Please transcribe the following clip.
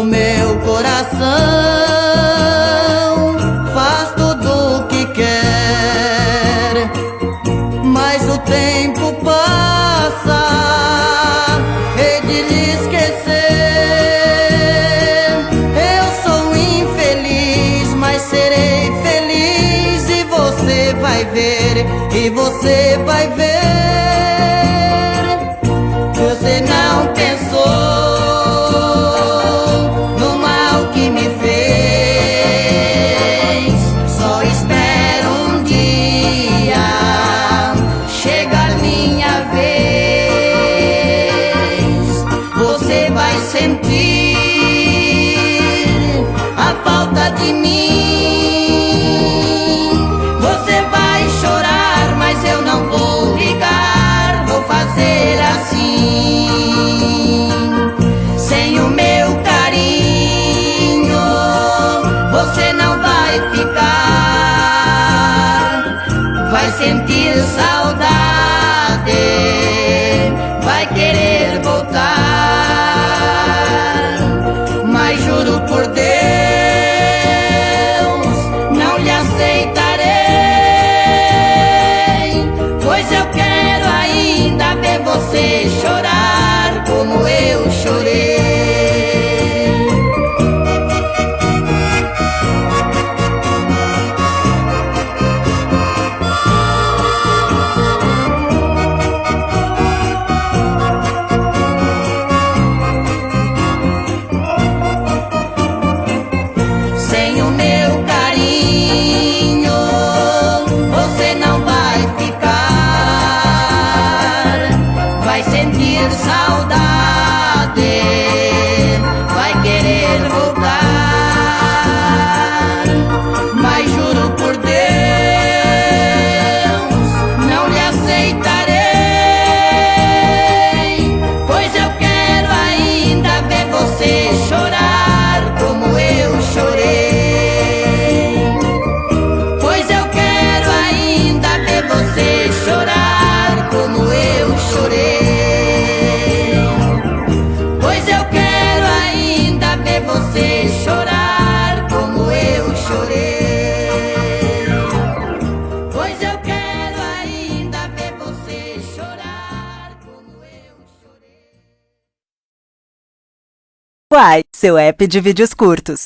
meu coração faz tudo o que quer, mas o tempo passa, hei de lhe esquecer. Eu sou infeliz, mas serei feliz, e você vai ver, e você vai ver. Você não pensou no mal que me fez. Só espero um dia chegar minha vez. Você vai sentir a falta de mim. Você vai chorar, mas eu não vou ligar. Vou fazer assim. Sem o meu carinho você não vai ficar. Vai sentir saudade, vai querer voltar. Mas juro por Deus, não lhe aceitarei, pois eu quero ainda ver você chorar como eu chorei. Sem o meu carinho você não vai ficar. Vai sentir saudade, vai querer voltar. Mas juro por Deus, não lhe aceitarei, pois eu quero ainda ver você chorar como eu chorei. Pois eu quero ainda ver você chorar como eu chorei. Pois eu quero ainda ver você chorar como eu chorei. Pois eu quero ainda ver você chorar como eu chorei. Uai, seu app de vídeos curtos.